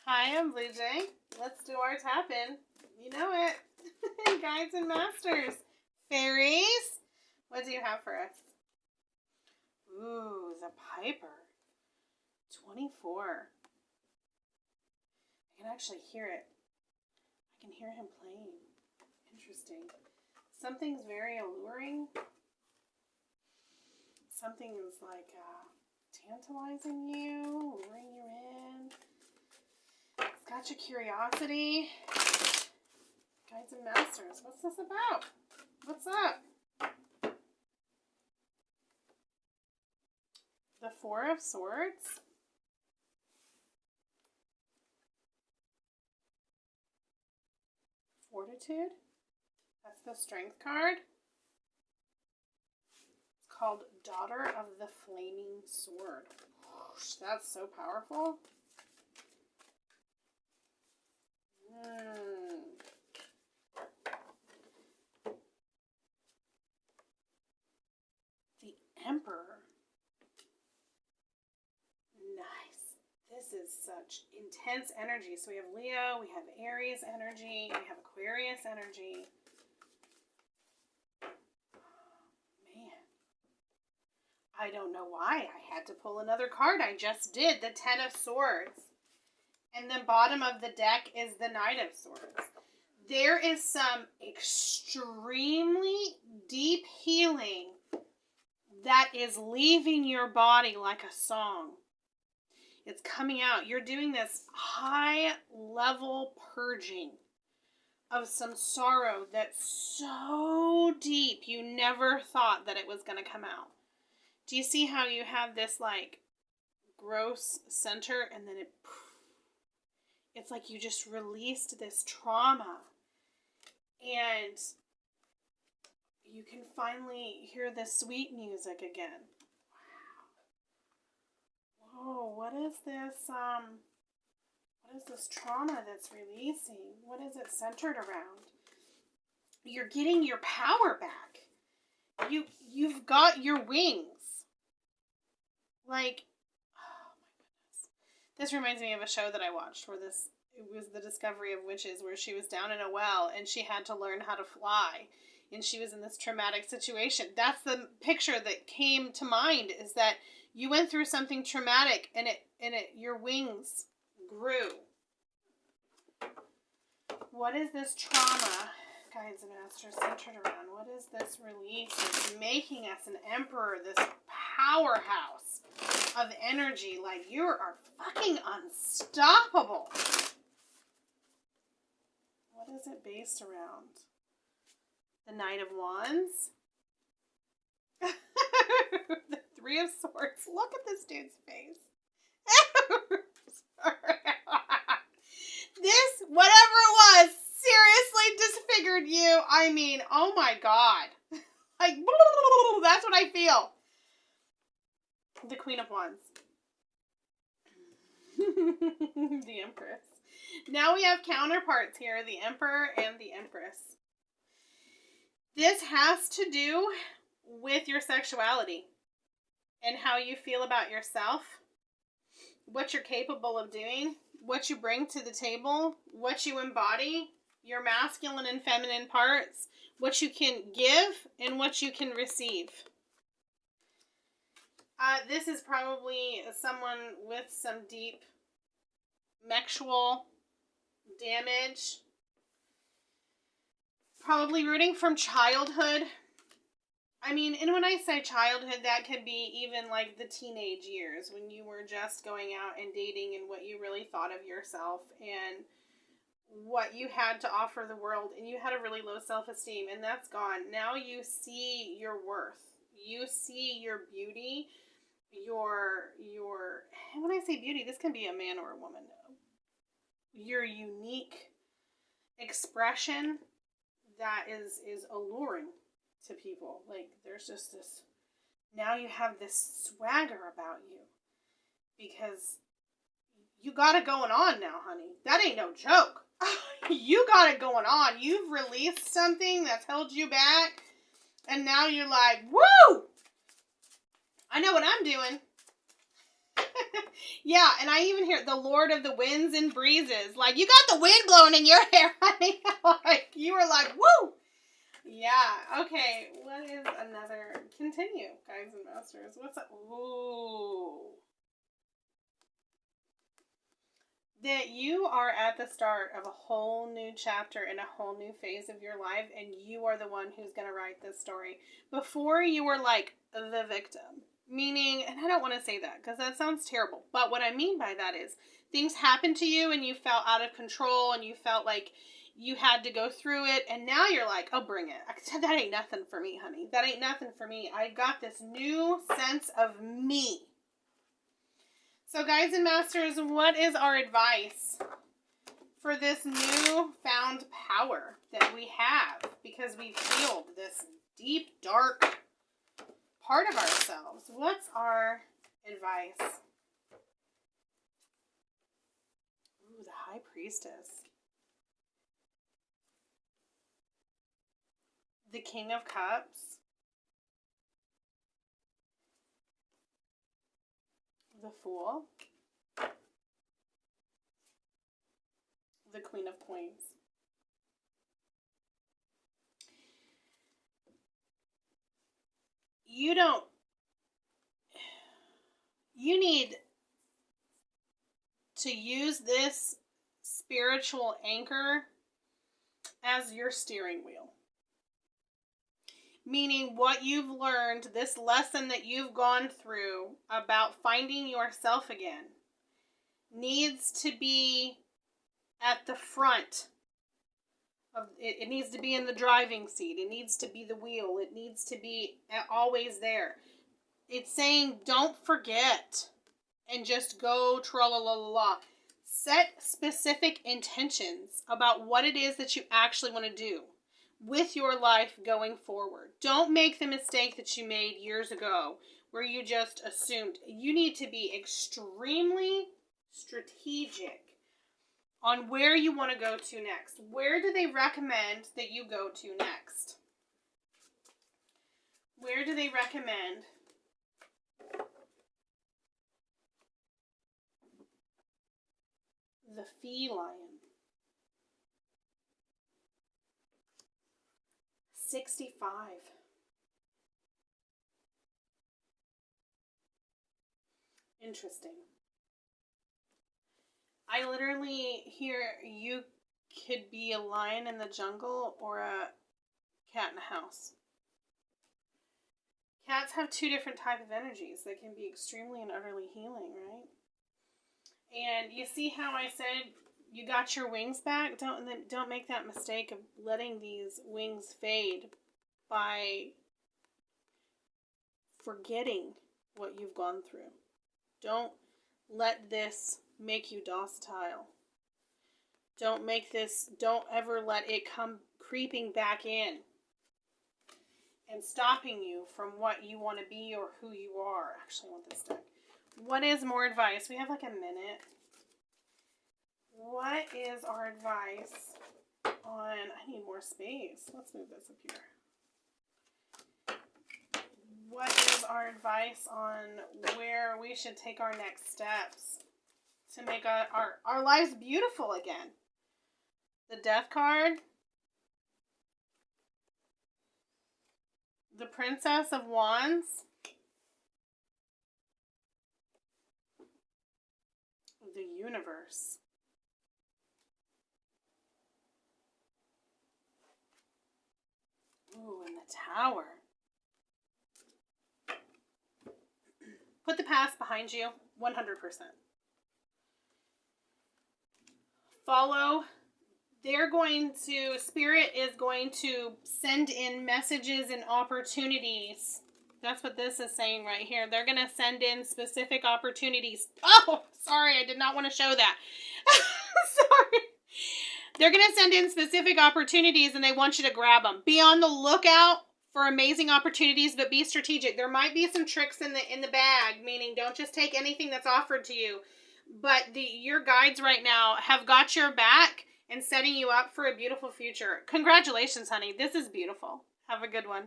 Hi, I'm Blue Jay. Let's do our tap-in. You know it. Guides and Masters. Fairies, what do you have for us? Ooh, the Piper. 24. I can actually hear it. I can hear him playing. Interesting. Something's very alluring. Something is like tantalizing you, luring you in. It's got your curiosity. Guides and Masters. What's this about? What's up? The Four of Swords. Fortitude. That's the Strength card. It's called Daughter of the Flaming Sword. That's so powerful. The Emperor. Nice. This is such intense energy. So we have Leo, we have Aries energy, we have Aquarius energy. Man. I don't know why I had to pull another card. I just did. The Ten of Swords. And the bottom of the deck is the Knight of Swords. There is some extremely deep healing that is leaving your body like a song. It's coming out. You're doing this high level purging of some sorrow that's so deep you never thought that it was going to come out. Do you see how you have this like gross center and then it's like you just released this trauma and you can finally hear the sweet music again. Whoa, what is this trauma that's releasing? What is it centered around? You're getting your power back. You've got your wings. Like, oh my goodness. This reminds me of a show that I watched where it was the discovery of witches, where she was down in a well and she had to learn how to fly. And she was in this traumatic situation. That's the picture that came to mind, is that you went through something traumatic and your wings grew. What is this trauma, Guides and Masters, centered around? What is this release that's making us an emperor, this powerhouse of energy? Like, you are fucking unstoppable. What is it based around? The Knight of Wands? The Three of Swords. Look at this dude's face. This, whatever it was, seriously disfigured you. I mean, oh my God. Like, that's what I feel. The Queen of Wands. The Empress. Now we have counterparts here, the Emperor and the Empress. This has to do with your sexuality and how you feel about yourself, what you're capable of doing, what you bring to the table, what you embody, your masculine and feminine parts, what you can give and what you can receive. This is probably someone with some deep sexual damage. Probably rooting from childhood. I mean, and when I say childhood, that could be even like the teenage years when you were just going out and dating and what you really thought of yourself and what you had to offer the world, and you had a really low self-esteem, and that's gone. Now you see your worth. You see your beauty, your and when I say beauty, this can be a man or a woman. Your unique expression that is alluring to people. Like, there's just this, now you have this swagger about you because you got it going on now, honey. That ain't no joke. You got it going on. You've released something that's held you back, and now you're like, woo! I know what I'm doing. Yeah, and I even hear the Lord of the Winds and Breezes. Like, you got the wind blowing in your hair, honey. Like, you were like, woo! Yeah, okay. What is another? Continue, guys and masters. What's up? Ooh. That you are at the start of a whole new chapter in a whole new phase of your life, and you are the one who's going to write this story. Before, you were like the victim. Meaning, and I don't want to say that because that sounds terrible, but what I mean by that is things happened to you and you felt out of control and you felt like you had to go through it, and now you're like, oh, bring it. That ain't nothing for me, honey. That ain't nothing for me. I got this new sense of me. So, guys and masters, what is our advice for this new-found power that we have? Because we've healed this deep, dark part of ourselves. What's our advice? Ooh, the High Priestess. The King of Cups. The Fool. The Queen of Coins. You need to use this spiritual anchor as your steering wheel. Meaning what you've learned, this lesson that you've gone through about finding yourself again, needs to be at the front of it. It needs to be in the driving seat. It needs to be the wheel. It needs to be always there. It's saying don't forget and just go tra-la-la-la-la. Set specific intentions about what it is that you actually want to do with your life going forward. Don't make the mistake that you made years ago where you just assumed. You need to be extremely strategic on where you want to go to next. Where do they recommend that you go to next? Where do they recommend? The Feline. 65. Interesting. I literally hear you could be a lion in the jungle or a cat in a house. Cats have two different types of energies that can be extremely and utterly healing, right? And you see how I said you got your wings back? Don't make that mistake of letting these wings fade by forgetting what you've gone through. Don't let this make you docile. Don't ever let it come creeping back in and stopping you from what you want to be or who you are. Actually, I want this deck. What is more advice? We have like a minute. What is our advice on... I need more space. Let's move this up here. What is our advice on where we should take our next steps to make our lives beautiful again? The Death card. The Princess of Wands. The Universe. Ooh, and the Tower. Put the past behind you, 100%. Follow. Spirit is going to send in messages and opportunities. That's what this is saying right here. They're going to send in specific opportunities. Oh, sorry, I did not want to show that. Sorry. They're going to send in specific opportunities and they want you to grab them. Be on the lookout for amazing opportunities, but be strategic. There might be some tricks in the bag, meaning don't just take anything that's offered to you. But your guides right now have got your back and setting you up for a beautiful future. Congratulations, honey. This is beautiful. Have a good one.